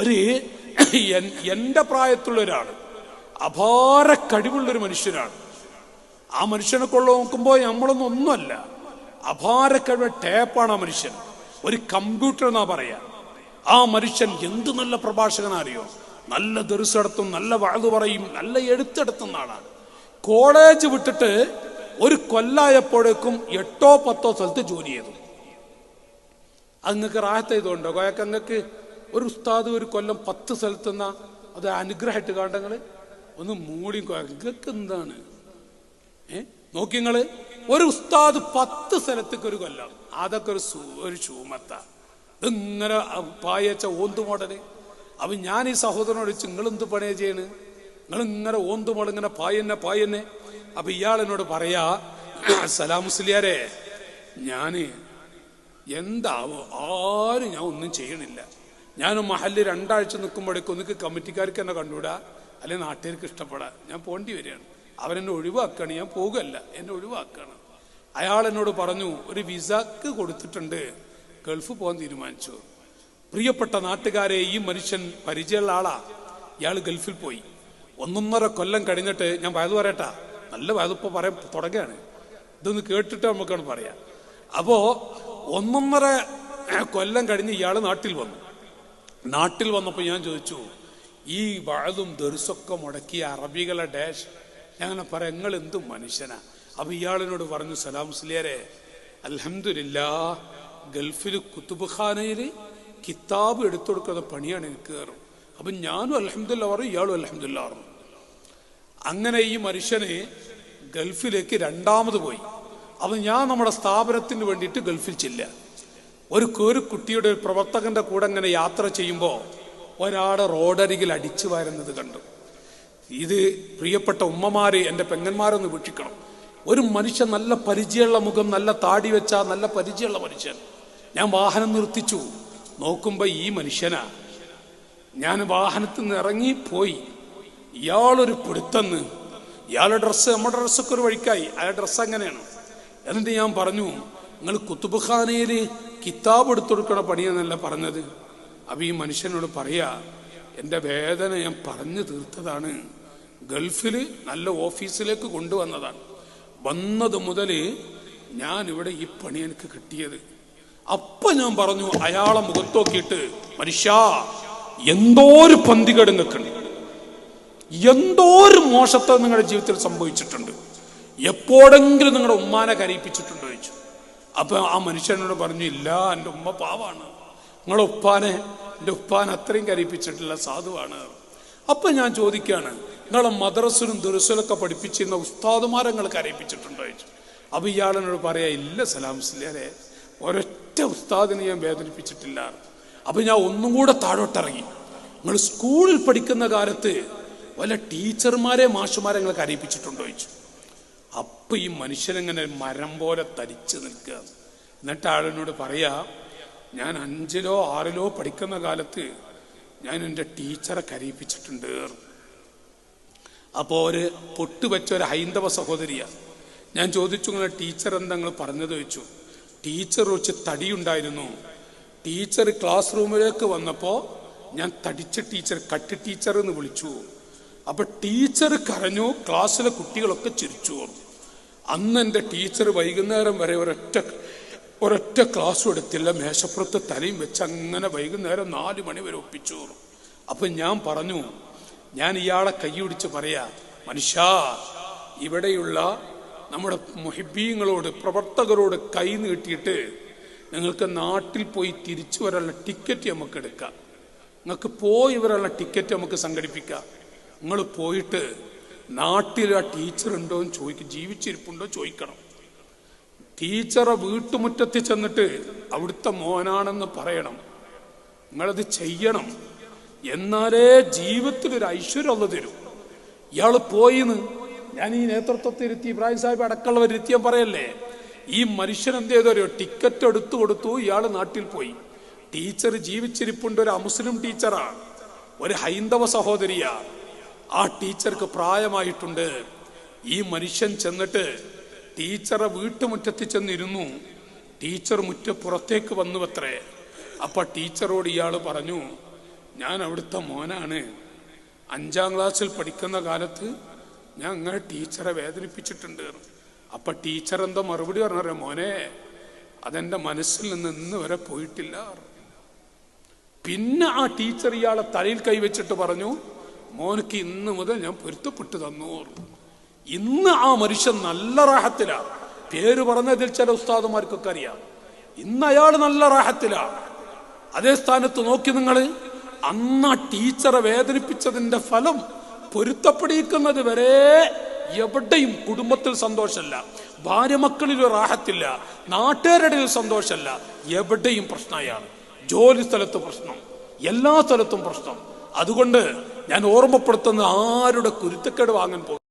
ഒരു എന്റെ പ്രായത്തുള്ള ഒരാൾ, അപാര കഴിവുള്ളൊരു മനുഷ്യനാണ്. ആ മനുഷ്യനെ കൊള്ള നോക്കുമ്പോൾ നമ്മളൊന്നും ഒന്നുമല്ല, അപാര കഴിവ് ടേപ്പാണ് ആ മനുഷ്യൻ. ഒരു കമ്പ്യൂട്ടർ എന്നാ പറയാ. ആ മനുഷ്യൻ എന്ത് നല്ല പ്രഭാഷകനറിയോ, നല്ല ദർസ് നടത്തും, നല്ല വഅദ് പറയും, നല്ല എഴുത്തെടുത്തുന്ന ആളാണ്. കോളേജ് വിട്ടിട്ട് ഒരു കൊല്ലായപ്പോഴേക്കും 8-10 സ്ഥലത്ത് ജോലി ചെയ്തു. അങ്ങക്ക് റാഹത്ത് ചെയ്തുകൊണ്ടോ? അങ്ങക്ക് ഒരു ഉസ്താദ് ഒരു കൊല്ലം 10 സ്ഥലത്തുനിന്ന അത് അനുഗ്രഹമായിട്ട് കാണ്ടങ്ങള് ഒന്ന് മൂടി. നിങ്ങൾക്ക് എന്താണ് നോക്കിങ്ങള്, ഒരു ഉസ്താദ് 10 സ്ഥലത്തേക്ക് ഒരു കൊല്ലം, അതൊക്കെ ഒരു ശൂമത്ത. ഇങ്ങനെ പായച്ച ഓന്ത് മോഡല്. അപ്പൊ ഞാൻ ഈ സഹോദരനോട് ചോദിച്ചു, നിങ്ങൾ എന്ത് പണിയാ ചെയ്യണ്? നിങ്ങൾ ഇങ്ങനെ ഓന്ത് മോഡൽ ഇങ്ങനെ പായന്നെ. അപ്പൊ ഇയാളെന്നോട് പറയാ, സലാമുസ്ലിയാരെ, ഞാന് എന്താവോ ആരും ഞാൻ ഒന്നും ചെയ്യണില്ല. ഞാൻ മഹല്ല് 2 ആഴ്ച നിൽക്കുമ്പോഴേക്കും ഒന്നിക്ക് കമ്മിറ്റിക്കാർക്ക് എന്നെ കണ്ടുകൂടാ, അല്ലെങ്കിൽ നാട്ടുകാർക്ക് ഇഷ്ടപ്പെടാം, ഞാൻ പോണ്ടി വരികയാണ്. അവരെന്നെ ഒഴിവാക്കാണ്, ഞാൻ പോകുകയല്ല, എന്നെ ഒഴിവാക്കാണ്. അയാൾ എന്നോട് പറഞ്ഞു, ഒരു വിസക്ക് കൊടുത്തിട്ടുണ്ട്, ഗൾഫ് പോകാൻ തീരുമാനിച്ചു. പ്രിയപ്പെട്ട നാട്ടുകാരെ, ഈ മനുഷ്യൻ പരിചയമുള്ള ആളാ. ഇയാൾ ഗൾഫിൽ പോയി 1.5 കൊല്ലം കഴിഞ്ഞിട്ട്, ഞാൻ വയത് പറയട്ടാ, നല്ല വയതിപ്പോ പറയാൻ തുടങ്ങുകയാണ്, ഇതൊന്ന് കേട്ടിട്ട് നമുക്കാണ് പറയാം. അപ്പോ 1.5 കൊല്ലം കഴിഞ്ഞ് ഇയാൾ നാട്ടിൽ വന്നു. നാട്ടിൽ വന്നപ്പോ ഞാൻ ചോദിച്ചു, ഈ വഅദും ദർസൊക്കെ മുടക്കിയ അറബികളെ ഡാഷ്, ഞാൻ പറയാം, നിങ്ങൾ എന്തും മനുഷ്യനാ. അപ്പൊ ഇയാളിനോട് പറഞ്ഞു, സലാം മുസ്ലിയാരെ, അൽഹംദുലില്ലാഹ്, ഗൾഫിൽ കുത്തുബ്ഖാനയില് കിതാബ് എടുത്തു കൊടുക്കുന്ന പണിയാണ് എനിക്ക് കയറും. അപ്പൊ ഞാനും അൽഹംദുലില്ലാഹ് പറയും, ഇയാളും അൽഹംദുലില്ലാഹ് പറഞ്ഞു. അങ്ങനെ ഈ മനുഷ്യന് ഗൾഫിലേക്ക് 2ാമത് പോയി. അപ്പൊ ഞാൻ നമ്മുടെ സ്ഥാപനത്തിന് വേണ്ടിയിട്ട് ഗൾഫിൽ ചെല്ലുക. ഒരു കുട്ടിയുടെ ഒരു പ്രവർത്തകന്റെ കൂടെ അങ്ങനെ യാത്ര ചെയ്യുമ്പോൾ ഒരാളെ റോഡരികിൽ അടിച്ചു വാരുന്നത് കണ്ടു. ഇത് പ്രിയപ്പെട്ട ഉമ്മമാര്, എൻ്റെ പെങ്ങന്മാരൊന്ന് വീക്ഷിക്കണം. ഒരു മനുഷ്യൻ, നല്ല പരിചയമുള്ള മുഖം, നല്ല താടി വെച്ച നല്ല പരിചയമുള്ള മനുഷ്യൻ. ഞാൻ വാഹനം നിർത്തിച്ചു. നോക്കുമ്പോ ഈ മനുഷ്യനാ. ഞാൻ വാഹനത്തിൽ നിന്ന് ഇറങ്ങി പോയി. ഇയാളൊരു പിടുത്തന്ന്, ഇയാളുടെ ഡ്രസ്സ് നമ്മുടെ ഡ്രസ്സൊക്കെ ഒരു വഴിക്കായി, അയാളുടെ ഡ്രസ്സ് അങ്ങനെയാണ്. എന്നിട്ട് ഞാൻ പറഞ്ഞു, നിങ്ങൾ കുത്തുബ്ഖാനയില് കിതാബ് എടുത്തു കൊടുക്കണ പണിയെന്നല്ല പറഞ്ഞത്. അപ്പൊ ഈ മനുഷ്യനോട് പറയാ, എൻ്റെ വേദന ഞാൻ പറഞ്ഞു തീർത്തതാണ്. ഗൾഫിൽ നല്ല ഓഫീസിലേക്ക് കൊണ്ടുവന്നതാണ്. വന്നത് മുതല് ഞാൻ ഇവിടെ ഈ പണി എനിക്ക് കിട്ടിയത്. അപ്പൊ ഞാൻ പറഞ്ഞു, അയാളെ മുഖത്ത് നോക്കിയിട്ട്, മനുഷ്യ, എന്തോ ഒരു പന്തികേട് നിൽക്കുന്നുണ്ട്, എന്തോ ഒരു മോശത്തെ നിങ്ങളുടെ ജീവിതത്തിൽ സംഭവിച്ചിട്ടുണ്ട്, എപ്പോഴെങ്കിലും നിങ്ങളുടെ ഉമ്മാനെ കരയിപ്പിച്ചിട്ടുണ്ടോ ചോദിച്ചു. അപ്പൊ ആ മനുഷ്യനോട് പറഞ്ഞു, ഇല്ല, എൻ്റെ ഉമ്മ പാവാണ്, എൻ്റെ ഉപ്പാനെ അത്രയും കരയിപ്പിച്ചിട്ടില്ല, സാധുവാണ്. അപ്പൊ ഞാൻ ചോദിക്കുകയാണ്, നിങ്ങളെ മദ്രസിലും ദുർസിലൊക്കെ പഠിപ്പിച്ചിരുന്ന ഉസ്താദുമാരെ നിങ്ങൾ കരയിപ്പിച്ചിട്ടുണ്ടോ ചോദിച്ചു. അപ്പൊ ഇയാളെന്നോട് പറയാ, ഇല്ല സലാം മുസ്ലിയാരെ, ഒരൊറ്റ ഉസ്താദിനെ ഞാൻ വേദനിപ്പിച്ചിട്ടില്ല. അപ്പൊ ഞാൻ ഒന്നും കൂടെ താഴോട്ടിറങ്ങി, നിങ്ങൾ സ്കൂളിൽ പഠിക്കുന്ന കാലത്ത് വല്ല ടീച്ചർമാരെ മാഷുമാരെ നിങ്ങൾ കരയിപ്പിച്ചിട്ടുണ്ടോ ചോദിച്ചു. അപ്പൊ ഈ മനുഷ്യനെങ്ങനെ മരം പോലെ തരിച്ചു നിൽക്കുക. എന്നിട്ട് ആളിനോട് പറയാ, ഞാൻ 5-ലോ 6-ലോ പഠിക്കുന്ന കാലത്ത് ഞാൻ എൻ്റെ ടീച്ചറെ കരയിപ്പിച്ചിട്ടുണ്ട്. അപ്പോൾ ഒരു പൊട്ടുവെച്ച ഒരു ഹൈന്ദവ സഹോദരിയാ. ഞാൻ ചോദിച്ചു, ഇങ്ങനെ ടീച്ചർ എന്താ നിങ്ങൾ പറഞ്ഞത് ചോദിച്ചു. ടീച്ചർ വെച്ച് തടിയുണ്ടായിരുന്നു. ടീച്ചർ ക്ലാസ് റൂമിലേക്ക് വന്നപ്പോൾ ഞാൻ തടിച്ച ടീച്ചർ, കട്ടി ടീച്ചർ എന്ന് വിളിച്ചു. അപ്പൊ ടീച്ചർ കരഞ്ഞു, ക്ലാസ്സിലെ കുട്ടികളൊക്കെ ചിരിച്ചു. അന്ന് എൻ്റെ ടീച്ചർ വൈകുന്നേരം വരെ ഒരൊറ്റ ക്ലാസ്സും എടുത്തില്ല, മേശപ്പുറത്ത് തലയും വെച്ച് അങ്ങനെ വൈകുന്നേരം 4 മണി വരെ ഒപ്പിച്ചു. അപ്പൊ ഞാൻ പറഞ്ഞു, ഞാൻ ഇയാളെ കൈയൊടിച്ച് പറയാ, മനുഷ്യ, ഇവിടെയുള്ള നമ്മുടെ മുഹിബീങ്ങളോട്, പ്രവർത്തകരോട് കൈ നീട്ടിയിട്ട് നിങ്ങൾക്ക് നാട്ടിൽ പോയി തിരിച്ചു വരാനുള്ള ടിക്കറ്റ് നമുക്ക് എടുക്കാം, നിങ്ങൾക്ക് പോയി വരാനുള്ള ടിക്കറ്റ് നമുക്ക് സംഘടിപ്പിക്കാം. നിങ്ങൾ പോയിട്ട് നാട്ടിൽ ആ ടീച്ചർ ഉണ്ടോ എന്ന് ചോദിക്കും, ജീവിച്ചിരിപ്പുണ്ടോ ചോദിക്കണം. ടീച്ചറെ വീട്ടുമുറ്റത്തിൽ ചെന്നിട്ട് അവിടുത്തെ മോനാണെന്ന് പറയണം. നിങ്ങളത് ചെയ്യണം, എന്നാലേ ജീവിതത്തിൽ ഒരു ഐശ്വര്യം തരും. ഇയാൾ പോയിന്ന് ഞാൻ ഈ നേതൃത്വത്തിൽ ഇരുത്തി, ഇബ്രാഹിം സാഹിബ് അടക്കമുള്ളവരിത്തിയാൻ പറയല്ലേ. ഈ മനുഷ്യൻ എന്ത് ചെയ്തോ, ടിക്കറ്റ് എടുത്തു കൊടുത്തു, ഇയാൾ നാട്ടിൽ പോയി. ടീച്ചർ ജീവിച്ചിരിപ്പുണ്ട്, ഒരു അമുസ്ലിം ടീച്ചറാണ്, ഒരു ഹൈന്ദവ സഹോദരിയാ. ആ ടീച്ചർക്ക് പ്രായമായിട്ടുണ്ട്. ഈ മനുഷ്യൻ ചെന്നിട്ട് ടീച്ചറെ വീട്ടുമുറ്റത്തിൽ ചെന്നിരുന്നു. ടീച്ചർ പുറത്തേക്ക് വന്നു അത്രേ. അപ്പൊ ടീച്ചറോട് ഇയാൾ പറഞ്ഞു, ഞാൻ അവിടുത്തെ മോനാണ്. 5ാം ക്ലാസ്സിൽ പഠിക്കുന്ന കാലത്ത് ഞാൻ അങ്ങനെ ടീച്ചറെ വേദനിപ്പിച്ചിട്ടുണ്ട്. അപ്പൊ ടീച്ചർ എന്തോ മറുപടി പറഞ്ഞറിയാം, മോനെ അതെന്റെ മനസ്സിൽ നിന്ന് ഇന്ന് വരെ പോയിട്ടില്ല. പിന്നെ ആ ടീച്ചർ ഇയാളെ തലയിൽ കൈവച്ചിട്ട് പറഞ്ഞു, മോനക്ക് ഇന്ന് മുതൽ ഞാൻ പൊരുത്തപ്പെട്ടു തന്നു. ഇന്ന് ആ മനുഷ്യൻ നല്ല റാഹത്തിലാ. പേര് പറഞ്ഞതിൽ ചില ഉസ്താദുമാർക്കൊക്കെ അറിയാം. ഇന്ന് അയാൾ നല്ല റാഹത്തിലാണ്. അതേ സ്ഥാനത്ത് നോക്കി നിങ്ങൾ, അന്ന് ആ ടീച്ചറെ വേദനിപ്പിച്ചതിന്റെ ഫലം പൊരുത്തപ്പെടിക്കുന്നത് വരെ എവിടെയും കുടുംബത്തിൽ സന്തോഷമല്ല, ഭാര്യ മക്കളിൽ റാഹത്തില്ല, നാട്ടുകാരുടെ സന്തോഷമല്ല, എവിടെയും പ്രശ്നമാണ്. ജോലി സ്ഥലത്ത് പ്രശ്നം, എല്ലാ സ്ഥലത്തും പ്രശ്നം. അതുകൊണ്ട് ഞാൻ ഓർമ്മപ്പെടുത്തുന്ന ആരുടെ കുരുത്തക്കേട് വാങ്ങാൻ പോകും.